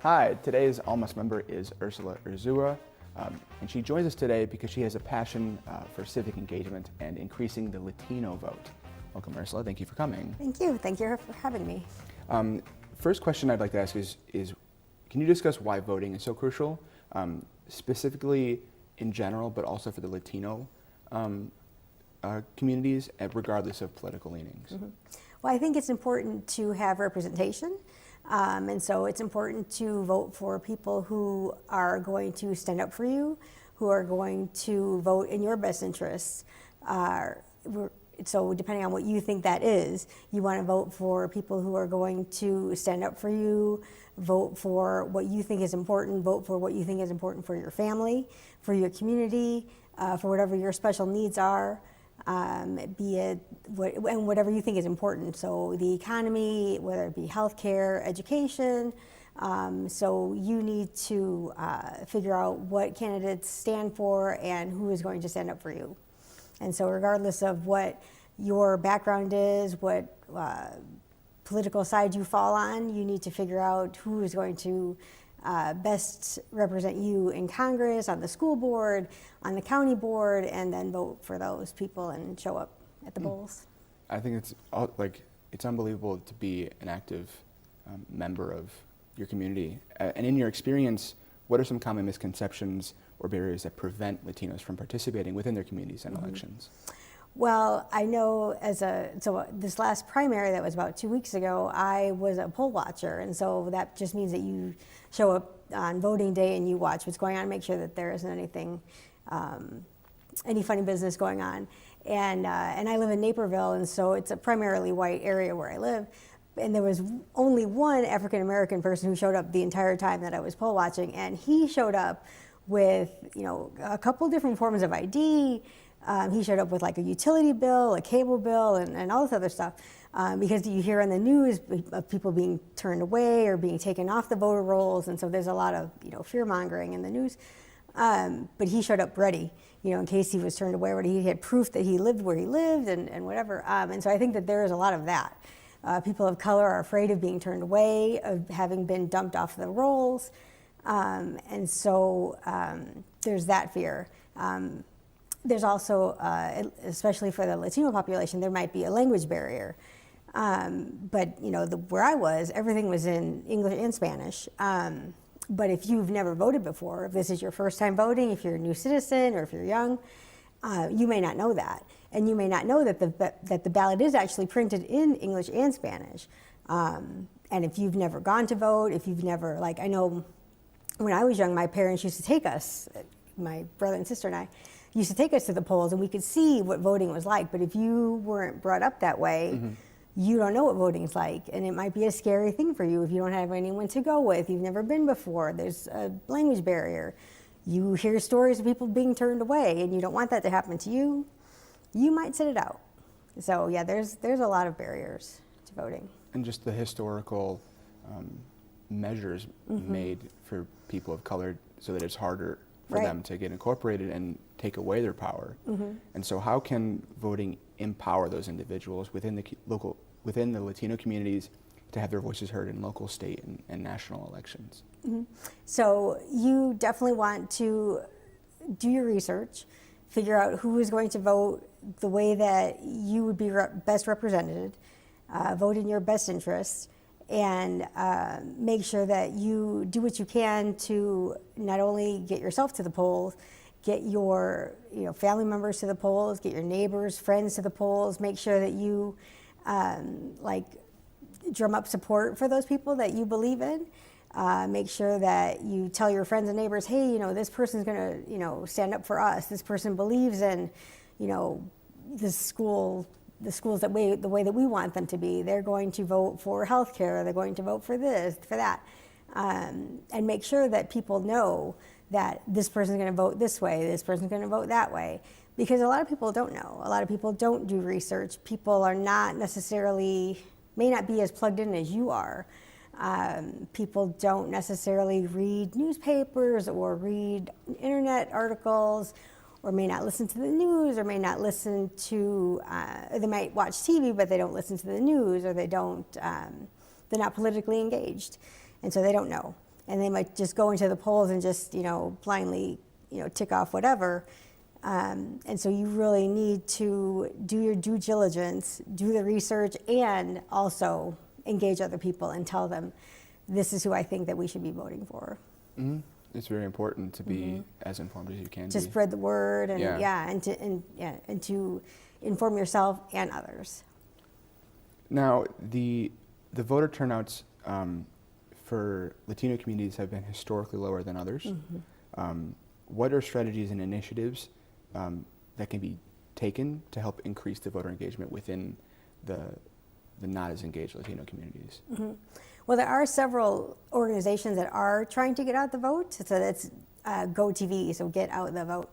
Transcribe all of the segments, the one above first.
Hi, today's Almas member is Ursula Urzua, and she joins us today because she has a passion for civic engagement and increasing the Latino vote. Welcome, Ursula. Thank you for coming. Thank you. Thank you for having me. First question I'd like to ask is can you discuss why voting is so crucial, specifically in general, but also for the Latino communities, regardless of political leanings? Mm-hmm. Well, I think it's important to have representation. And so it's important to vote for people who are going to stand up for you, who are going to vote in your best interests. So depending on what you think that is, you want to vote for people who are going to stand up for you, vote for what you think is important, vote for what you think is important for your family, for your community, for whatever your special needs are. And whatever you think is important. So the economy, whether it be healthcare, education. So you need to figure out what candidates stand for and who is going to stand up for you. And so regardless of what your background is, what political side you fall on, you need to figure out who is going to best represent you in Congress, on the school board, on the county board, and then vote for those people and show up at the polls. I think it's unbelievable to be an active member of your community. And in your experience, what are some common misconceptions or barriers that prevent Latinos from participating within their communities in elections? Well, I know so this last primary that was about 2 weeks ago, I was a poll watcher. And so that just means that you show up on voting day and you watch what's going on, make sure that there isn't anything, any funny business going on. And I live in Naperville, and so it's a primarily white area where I live. And there was only one African-American person who showed up the entire time that I was poll watching. And he showed up with, a couple different forms of ID. He showed up with like a utility bill, a cable bill, and all this other stuff. Because you hear on the news of people being turned away or being taken off the voter rolls, and so there's a lot of fear mongering in the news. But he showed up ready, in case he was turned away, or he had proof that he lived where he lived and whatever. And so I think that there is a lot of that. People of color are afraid of being turned away, of having been dumped off the rolls, and so there's that fear. There's also, especially for the Latino population, there might be a language barrier. But where I was, everything was in English and Spanish. But if you've never voted before, if this is your first time voting, if you're a new citizen or if you're young, you may not know that. And you may not know that the ballot is actually printed in English and Spanish. And if you've never gone to vote, if you've never, I know when I was young, my parents used to take us, my brother and sister and I, used to take us to the polls, and we could see what voting was like. But if you weren't brought up that way, you don't know what voting is like. And it might be a scary thing for you if you don't have anyone to go with. You've never been before. There's a language barrier. You hear stories of people being turned away, and you don't want that to happen to you. You might sit it out. So yeah, there's a lot of barriers to voting. And just the historical measures made for people of color so that it's harder for them to get incorporated and take away their power. And so how can voting empower those individuals within the Latino communities to have their voices heard in local, state, and national elections? So you definitely want to do your research, figure out who is going to vote the way that you would be best represented, vote in your best interests, and make sure that you do what you can to not only get yourself to the polls, get your family members to the polls, get your neighbors, friends to the polls, make sure that you drum up support for those people that you believe in. Make sure that you tell your friends and neighbors, hey, this person's going to stand up for us. This person believes in, the schools the way that we want them to be. They're going to vote for healthcare. They're going to vote for this, for that. And make sure that people know that this person's going to vote this way, this person's going to vote that way. Because a lot of people don't know. A lot of people don't do research. People are not necessarily, may not be as plugged in as you are. People don't necessarily read newspapers or read internet articles, or may not listen to the news, or may not listen to, they might watch TV, but they don't listen to the news, or they're not politically engaged. And so they don't know. and they might just go into the polls and just, blindly, tick off whatever. And so you really need to do your due diligence, do the research, and also engage other people and tell them, this is who I think that we should be voting for. Mm-hmm. It's very important to be as informed as you can To be. spread the word and Yeah. and to inform yourself and others. Now, the voter turnouts for Latino communities have been historically lower than others. What are strategies and initiatives that can be taken to help increase the voter engagement within the not as engaged Latino communities? Well, there are several organizations that are trying to get out the vote. So that's GoTV, so Get Out the Vote.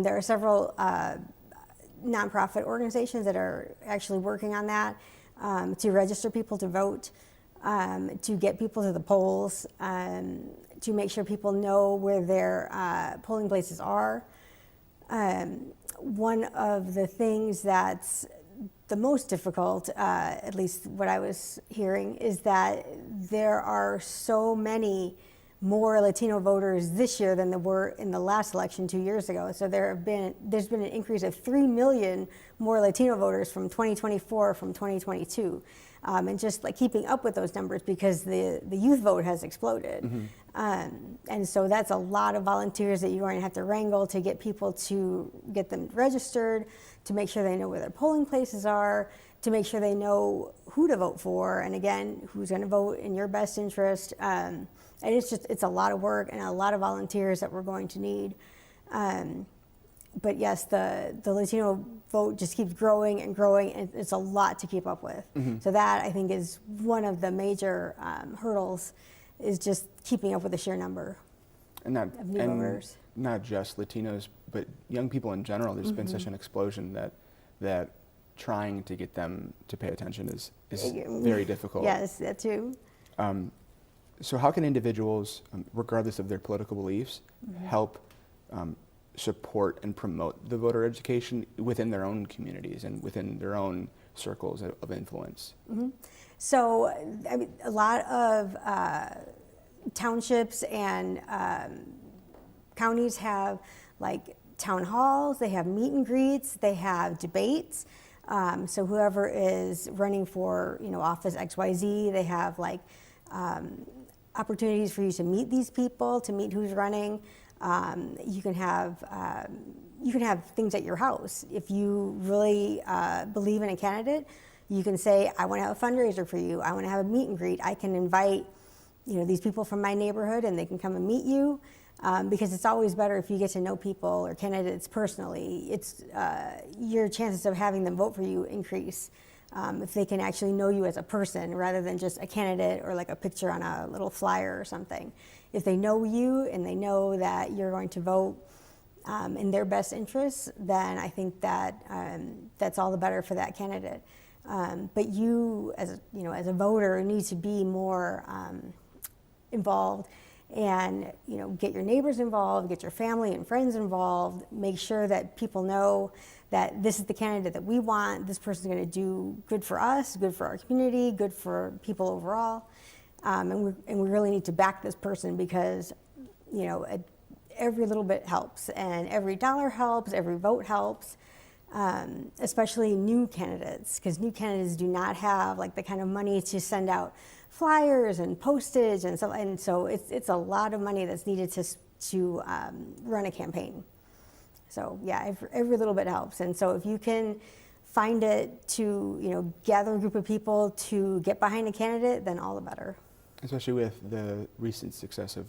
There are several nonprofit organizations that are actually working on that to register people to vote, to get people to the polls, to make sure people know where their polling places are. One of the things that's the most difficult, at least what I was hearing, is that there are so many more Latino voters this year than there were in the last election 2 years ago. So there's been an increase of 3 million more Latino voters from 2024 from 2022. And just like keeping up with those numbers because the youth vote has exploded. And so that's a lot of volunteers that you're going to have to wrangle to get people to get them registered, to make sure they know where their polling places are, to make sure they know who to vote for, and again, who's going to vote in your best interest. And it's a lot of work and a lot of volunteers that we're going to need. But yes, the Latino vote just keeps growing and growing, and it's a lot to keep up with. So that, I think, is one of the major hurdles, is just keeping up with the sheer number of new voters. Not just Latinos, but young people in general. There's been such an explosion that trying to get them to pay attention is very difficult. Yes, that too. So how can individuals, regardless of their political beliefs, help support and promote the voter education within their own communities and within their own circles of influence? So, I mean, a lot of townships and counties have like town halls, they have meet and greets, they have debates. So whoever is running for, office XYZ, they have like opportunities for you to meet these people, to meet who's running. You can have things at your house. If you really believe in a candidate, you can say, I want to have a fundraiser for you. I want to have a meet and greet. I can invite, these people from my neighborhood, and they can come and meet you. Because it's always better if you get to know people or candidates personally. It's your chances of having them vote for you increase if they can actually know you as a person rather than just a candidate or like a picture on a little flyer or something. If they know you and they know that you're going to vote in their best interests, then I think that that's all the better for that candidate. But you, as a voter, need to be more involved. And get your neighbors involved, get your family and friends involved, make sure that people know that this is the candidate that we want, this person's going to do good for us, good for our community, good for people overall. And we really need to back this person because every little bit helps, and every dollar helps, every vote helps, especially new candidates, because new candidates do not have like the kind of money to send out flyers and postage and stuff, and so it's a lot of money that's needed to run a campaign. So yeah, every little bit helps, and so if you can find it to gather a group of people to get behind a candidate, then all the better. Especially with the recent success of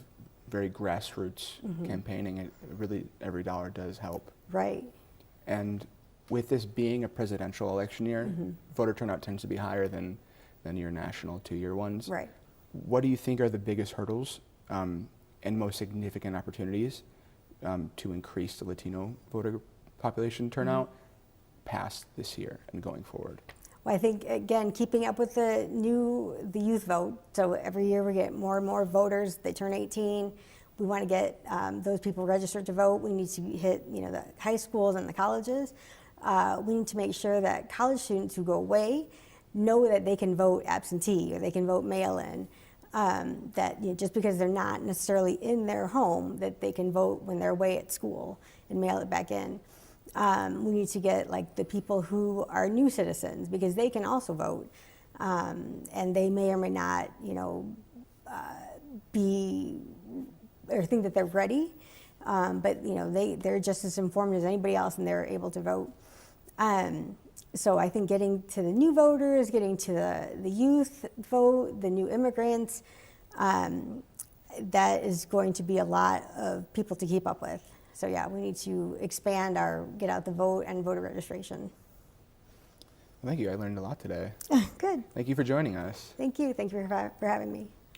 very grassroots campaigning, it really every dollar does help. Right. And with this being a presidential election year, voter turnout tends to be higher than your national 2-year ones. Right. What do you think are the biggest hurdles and most significant opportunities to increase the Latino voter population turnout past this year and going forward? Well, I think, again, keeping up with the youth vote. So every year we get more and more voters. They turn 18. We want to get those people registered to vote. We need to hit the high schools and the colleges. We need to make sure that college students who go away know that they can vote absentee or they can vote mail-in. that just because they're not necessarily in their home, that they can vote when they're away at school and mail it back in. We need to get like the people who are new citizens, because they can also vote, and they may or may not, be or think that they're ready, but they're just as informed as anybody else, and they're able to vote. So I think getting to the new voters, getting to the youth vote, the new immigrants, that is going to be a lot of people to keep up with. So yeah, we need to expand our get out the vote and voter registration. Thank you. I learned a lot today. Good. Thank you for joining us. Thank you. Thank you for having me.